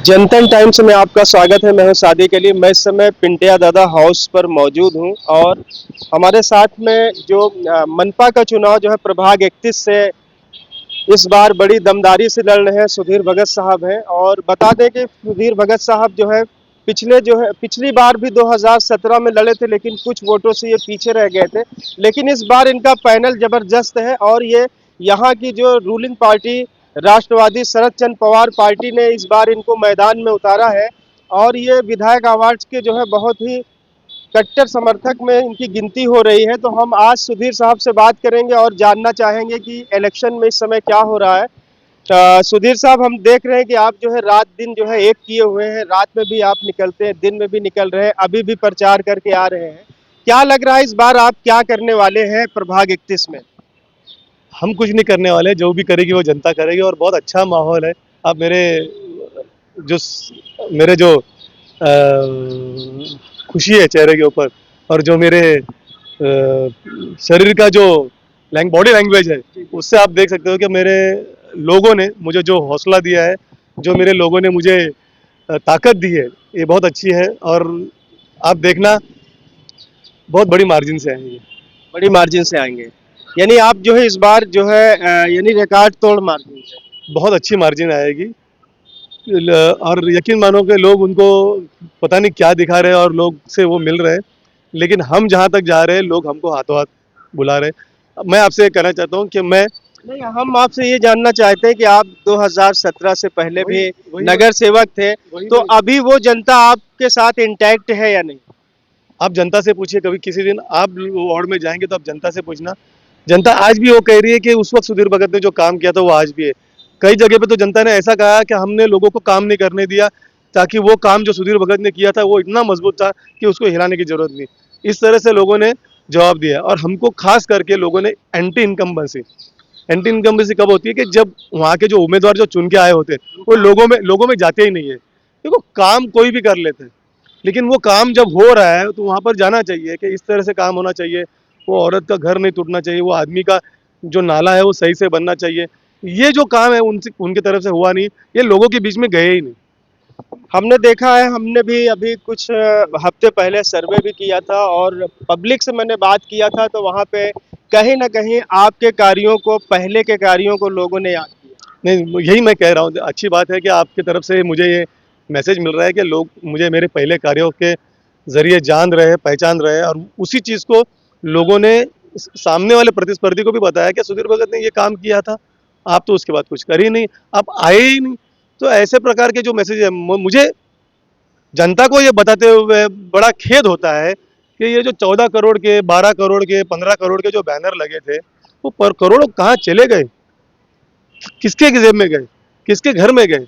जनतन times में आपका स्वागत है। मैं हूं शादी के लिए। मैं इस समय पिंटिया दादा हाउस पर मौजूद हूं और हमारे साथ में जो मनपा का चुनाव जो है प्रभाग 31 से इस बार बड़ी दमदारी से लड़ रहे हैं सुधीर भगत साहब हैं। और बता दें कि सुधीर भगत साहब जो है पिछली बार भी 2017 में लड़े थे, लेकिन कुछ वोटों से ये पीछे रह गए थे। लेकिन इस बार इनका पैनल जबरदस्त है और ये यहाँ की जो रूलिंग पार्टी राष्ट्रवादी शरद चंद्र पवार पार्टी ने इस बार इनको मैदान में उतारा है। और ये विधायक अवार्ड के जो है बहुत ही कट्टर समर्थक में इनकी गिनती हो रही है। तो हम आज सुधीर साहब से बात करेंगे और जानना चाहेंगे कि इलेक्शन में इस समय क्या हो रहा है। सुधीर साहब, हम देख रहे हैं कि आप जो है रात दिन जो है एक किए हुए हैं। रात में भी आप निकलते हैं, दिन में भी निकल रहे हैं, अभी भी प्रचार करके आ रहे हैं। क्या लग रहा है इस बार आप क्या करने वाले हैं प्रभाग 31 में? हम कुछ नहीं करने वाले, जो भी करेगी वो जनता करेगी और बहुत अच्छा माहौल है। अब जो मेरे जो खुशी है चेहरे के ऊपर और जो मेरे शरीर का जो बॉडी लैंग्वेज है, उससे आप देख सकते हो कि मेरे लोगों ने मुझे जो हौसला दिया है, जो मेरे लोगों ने मुझे ताकत दी है, ये बहुत अच्छी है। और आप देखना, बहुत बड़ी मार्जिन से आएंगे। बड़ी मार्जिन से आएंगे यानी आप जो है इस बार जो है यानी रिकॉर्ड तोड़ मार्जिन से? बहुत अच्छी मार्जिन आएगी। और यकीन मानो कि लोग उनको पता नहीं क्या दिखा रहे हैं और लोग से वो मिल रहे हैं, लेकिन हम जहाँ तक जा रहे हैं लोग हमको हाथों हाथ बुला रहे हैं। मैं आपसे कहना चाहता हूँ कि नहीं, हम आपसे ये जानना चाहते हैं कि आप 2017 से पहले भी नगर सेवक थे, तो अभी वो जनता आपके साथ इंटैक्ट है या नहीं? आप जनता से पूछिए, कभी किसी दिन आप वार्ड में जाएंगे तो आप जनता से पूछना। जनता आज भी वो कह रही है कि उस वक्त सुधीर भगत ने जो काम किया था वो आज भी है। कई जगह पे तो जनता ने ऐसा कहा कि हमने लोगों को काम नहीं करने दिया, ताकि वो काम जो सुधीर भगत ने किया था वो इतना मजबूत था कि उसको हिलाने की जरूरत नहीं। इस तरह से लोगों ने जवाब दिया और हमको खास करके लोगों ने एंटी इनकम्बेंसी कब होती है कि जब वहाँ के जो उम्मीदवार जो चुन के आए होते हैं वो लोगों में जाते ही नहीं है। देखो, काम कोई भी कर लेते हैं, लेकिन वो काम जब हो रहा है तो वहाँ पर जाना चाहिए कि इस तरह से काम होना चाहिए। वो औरत का घर नहीं टूटना चाहिए, वो आदमी का जो नाला है वो सही से बनना चाहिए। ये जो काम है उनसे उनकी तरफ से हुआ नहीं, ये लोगों के बीच में गए ही नहीं। हमने देखा है, हमने भी अभी कुछ हफ्ते पहले सर्वे भी किया था और पब्लिक से मैंने बात किया था, तो वहाँ पे कहीं ना कहीं आपके कार्यों को, पहले के कार्यों को लोगों ने याद किया। नहीं, यही मैं कह रहा हूँ, अच्छी बात है कि आपकी तरफ से मुझे ये मैसेज मिल रहा है कि लोग मुझे मेरे पहले कार्यों के ज़रिए जान रहे, पहचान रहे और उसी चीज़ को लोगों ने सामने वाले प्रतिस्पर्धी को भी बताया कि सुधीर भगत ने ये काम किया था, आप तो उसके बाद कुछ कर ही नहीं, आप आए ही नहीं। तो ऐसे प्रकार के जो मैसेज है, मुझे जनता को ये बताते हुए बड़ा खेद होता है कि ये जो 14 करोड़ के, 12 करोड़ के, 15 करोड़ के जो बैनर लगे थे, वो पर करोड़ों कहाँ चले गए, किसके जेब में गए, किसके घर में गए,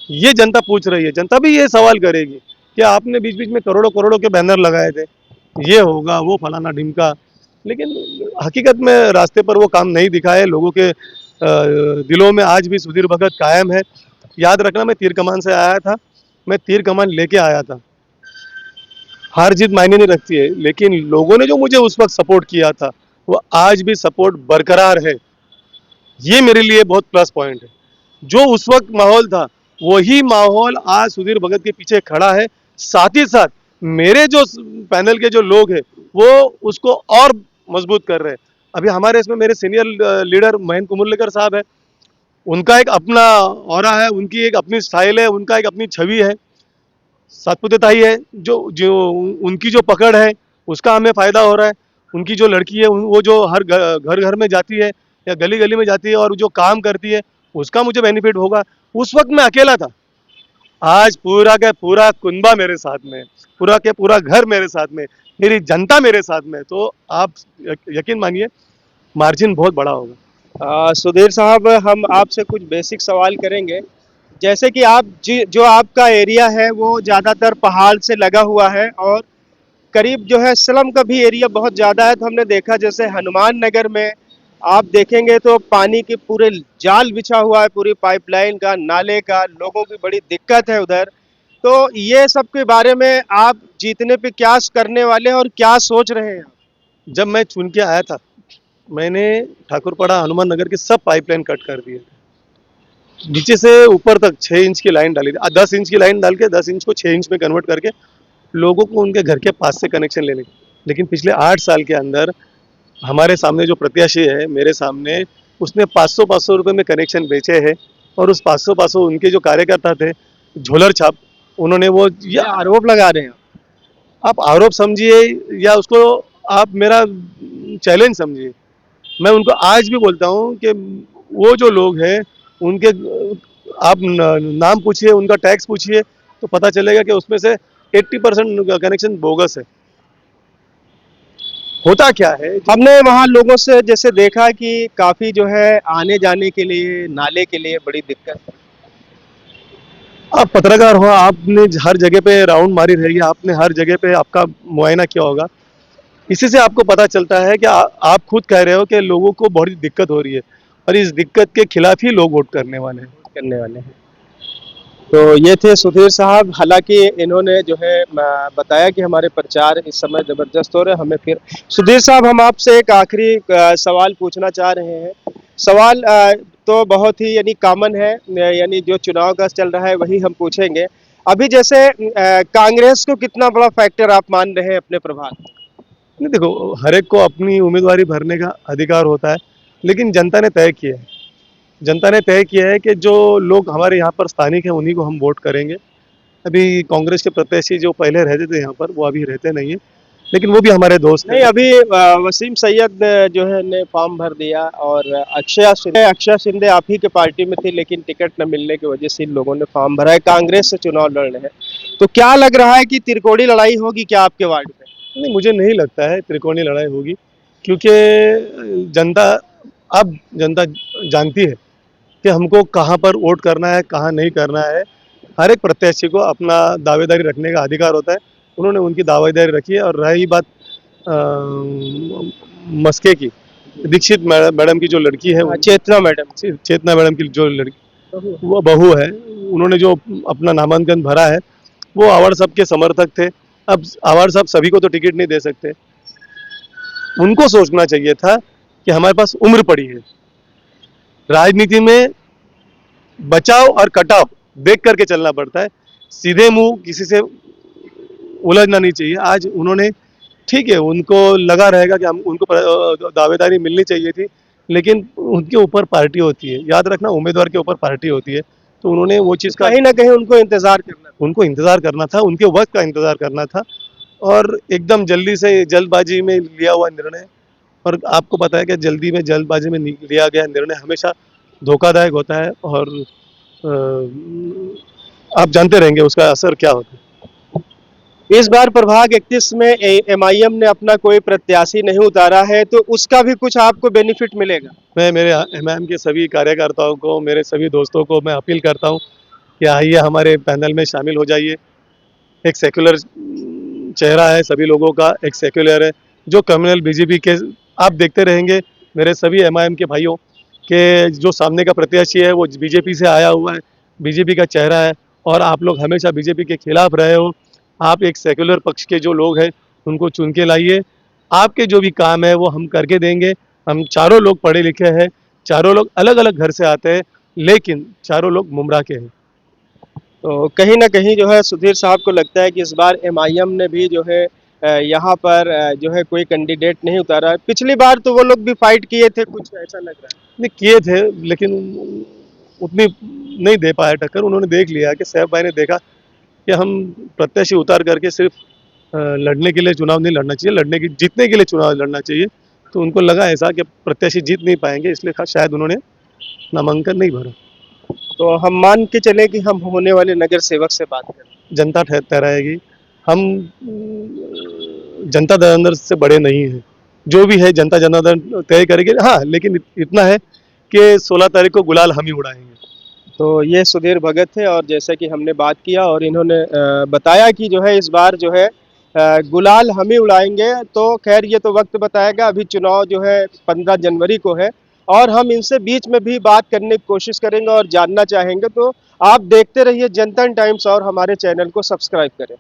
ये जनता पूछ रही है। जनता भी ये सवाल करेगी कि आपने बीच बीच में करोड़ों करोड़ों के बैनर लगाए थे, ये होगा, वो फलाना ढिमका, लेकिन हकीकत में रास्ते पर वो काम नहीं दिखा है। लोगों के दिलों में आज भी सुधीर भगत कायम है। याद रखना, मैं तीर कमान से आया था, मैं तीर कमान लेके आया था। हार जीत मायने नहीं रखती है, लेकिन लोगों ने जो मुझे उस वक्त सपोर्ट किया था वो आज भी सपोर्ट बरकरार है। ये मेरे लिए बहुत प्लस पॉइंट है। जो उस वक्त माहौल था वही माहौल आज सुधीर भगत के पीछे खड़ा है। साथ ही साथ मेरे जो पैनल के जो लोग हैं वो उसको और मजबूत कर रहे हैं। अभी हमारे इसमें मेरे सीनियर लीडर महेंद्र कुमुरलेकर साहब है, उनका एक अपना ऑरा है, उनकी एक अपनी स्टाइल है, उनका एक अपनी छवि है, सातपुतेताई है। जो जो उनकी जो पकड़ है उसका हमें फायदा हो रहा है। उनकी जो लड़की है वो जो हर घर घर में जाती है या गली गली में जाती है और जो काम करती है, उसका मुझे बेनिफिट होगा। उस वक्त मैं अकेला था, आज पूरा का पूरा कुनबा मेरे साथ में, पूरा के पूरा घर मेरे साथ में, मेरी जनता मेरे साथ में। तो आप यकीन मानिए, मार्जिन बहुत बड़ा होगा। सुधीर साहब, हम आपसे कुछ बेसिक सवाल करेंगे। जैसे कि जो आपका एरिया है वो ज़्यादातर पहाड़ से लगा हुआ है और करीब जो है स्लम का भी एरिया बहुत ज़्यादा है। तो हमने देखा जैसे हनुमान नगर में आप देखेंगे तो पानी के पूरे जाल बिछा हुआ है, पूरी पाइपलाइन का, नाले का, लोगों की बड़ी दिक्कत है उधर। तो ये सब के बारे में आप जीतने पे क्या करने वाले हैं और क्या सोच रहे हैं? जब मैं चुन के आया था, मैंने ठाकुरपाड़ा हनुमान नगर के सब पाइपलाइन कट कर दिए थे। नीचे से ऊपर तक 6 इंच की लाइन डाली थी, 10 इंच की लाइन डाल के 10 इंच को 6 इंच में कन्वर्ट करके लोगों को उनके घर के पास से कनेक्शन लेने। लेकिन पिछले 8 साल के अंदर हमारे सामने जो प्रत्याशी है, मेरे सामने, उसने 500-500 रुपए में कनेक्शन बेचे हैं। और उस 500-500 उनके जो कार्यकर्ता थे, झोलर छाप, उन्होंने वो, ये या आरोप लगा रहे हैं। आप आरोप समझिए या उसको आप मेरा चैलेंज समझिए। मैं उनको आज भी बोलता हूँ कि वो जो लोग हैं, उनके आप नाम पूछिए, उनका टैक्स पूछिए, तो पता चलेगा कि उसमें से 80% कनेक्शन बोगस है। होता क्या है, हमने वहाँ लोगों से जैसे देखा कि काफी जो है आने जाने के लिए, नाले के लिए बड़ी दिक्कत है। आप पत्रकार हो, आपने हर जगह पे राउंड मारी रहेगी, आपने हर जगह पे आपका मुआयना किया होगा। इसी से आपको पता चलता है कि आप खुद कह रहे हो कि लोगों को बड़ी दिक्कत हो रही है, और इस दिक्कत के खिलाफ ही लोग वोट करने वाले हैं। करने वाले हैं। तो ये थे सुधीर साहब, हालांकि इन्होंने जो है बताया कि हमारे प्रचार इस समय जबरदस्त हो रहे हैं। हमें फिर सुधीर साहब, हम आपसे एक आखिरी सवाल पूछना चाह रहे हैं। सवाल तो बहुत ही यानी कॉमन है, यानी जो चुनाव का चल रहा है वही हम पूछेंगे। अभी जैसे कांग्रेस को कितना बड़ा फैक्टर आप मान रहे हैं अपने प्रभाव में? नहीं, देखो, हर एक को अपनी उम्मीदवारी भरने का अधिकार होता है, लेकिन जनता ने तय किया है। जनता ने तय किया है कि जो लोग हमारे यहाँ पर स्थानिक हैं, उन्हीं को हम वोट करेंगे। अभी कांग्रेस के प्रत्याशी जो पहले रहते थे यहाँ पर, वो अभी रहते नहीं है, लेकिन वो भी हमारे दोस्त नहीं, हैं। अभी वसीम सैयद जो है ने फॉर्म भर दिया, और अक्षय शिंदे आप ही के पार्टी में थी, लेकिन टिकट न मिलने की वजह से इन लोगों ने फॉर्म भरा है, कांग्रेस से चुनाव लड़ रहे हैं। तो क्या लग रहा है कि त्रिकोणीय लड़ाई होगी क्या आपके वार्ड में? नहीं, मुझे नहीं लगता है त्रिकोणीय लड़ाई होगी, क्योंकि जनता, अब जनता जानती है कि हमको कहाँ पर वोट करना है, कहाँ नहीं करना है। हर एक प्रत्याशी को अपना दावेदारी रखने का अधिकार होता है। उन्होंने उनकी दावेदारी रखी है। और रही बात अ, मस्के की, दीक्षित मैडम की जो लड़की है, चेतना मैडम। चेतना मैडम की जो लड़की, वो बहू है, उन्होंने जो अपना नामांकन भरा है, वो आवाड़ साहब के समर्थक थे। अब आवाड़ साहब सभी को तो टिकट नहीं दे सकते। उनको सोचना चाहिए था कि हमारे पास उम्र पड़ी है। राजनीति में बचाव और कटाव देख करके चलना पड़ता है। सीधे मुंह किसी से उलझना नहीं चाहिए। आज उन्होंने, ठीक है, उनको लगा रहेगा कि हम उनको दावेदारी मिलनी चाहिए थी, लेकिन उनके ऊपर पार्टी होती है। याद रखना, उम्मीदवार के ऊपर पार्टी होती है। तो उन्होंने वो चीज़ का, कहीं ना कहीं उनको इंतजार करना था, उनके वक्त का इंतजार करना था। और एकदम जल्दी से जल्दबाजी में लिया हुआ निर्णय, और आपको पता है कि जल्दी में जल्दबाजी में लिया गया निर्णय हमेशा धोखादायक होता है। और आप जानते रहेंगे उसका असर क्या होता है। इस बार प्रभाग 31 में एमआईएम ने अपना कोई प्रत्याशी नहीं उतारा है, तो उसका भी कुछ आपको बेनिफिट मिलेगा? मैं मेरे एमआईएम के सभी कार्यकर्ताओं को, मेरे सभी दोस्तों को मैं अपील करता हूं कि आइए हमारे पैनल में शामिल हो जाइए। एक सेक्युलर चेहरा है सभी लोगों का, एक सेक्युलर है जो कम्युनल बीजेपी के, आप देखते रहेंगे मेरे सभी एमआईएम के भाइयों के, जो सामने का प्रत्याशी है वो बीजेपी से आया हुआ है, बीजेपी का चेहरा है। और आप लोग हमेशा बीजेपी के खिलाफ रहे हो। आप एक सेक्युलर पक्ष के जो लोग हैं, उनको चुन के लाइए। आपके जो भी काम है वो हम करके देंगे। हम चारों लोग पढ़े लिखे हैं, चारों लोग अलग अलग घर से आते हैं, लेकिन चारों लोग मुमरा के हैं। तो कहीं ना कहीं जो है सुधीर साहब को लगता है कि इस बार एमआईएम ने भी जो है यहाँ पर जो है कोई कैंडिडेट नहीं उतारा। पिछली बार तो वो लोग भी फाइट किए थे, कुछ ऐसा लग रहा है। नहीं, किए थे, लेकिन उतनी नहीं दे पाया टक्कर। उन्होंने देख लिया कि सैफ भाई ने देखा कि हम प्रत्याशी उतार करके सिर्फ लड़ने के लिए चुनाव नहीं लड़ना चाहिए, जीतने के लिए चुनाव लड़ना चाहिए। तो उनको लगा ऐसा कि प्रत्याशी जीत नहीं पाएंगे, इसलिए शायद उन्होंने नामांकन नहीं भरा। तो हम मान के चले कि हम होने वाले नगर सेवक से बात करें। जनता ठहराएगी। हम जनता जनार्दन से बड़े नहीं हैं। जो भी है जनता जनार्दन तय करेगी। हाँ, लेकिन इतना है कि 16 तारीख को गुलाल हम ही उड़ाएंगे। तो ये सुधीर भगत थे, और जैसा कि हमने बात किया और इन्होंने बताया कि जो है इस बार जो है गुलाल हम ही उड़ाएंगे। तो खैर ये तो वक्त बताएगा, अभी चुनाव जो है 15 जनवरी को है, और हम इनसे बीच में भी बात करने की कोशिश करेंगे और जानना चाहेंगे। तो आप देखते रहिए जनता टाइम्स और हमारे चैनल को सब्सक्राइब करें।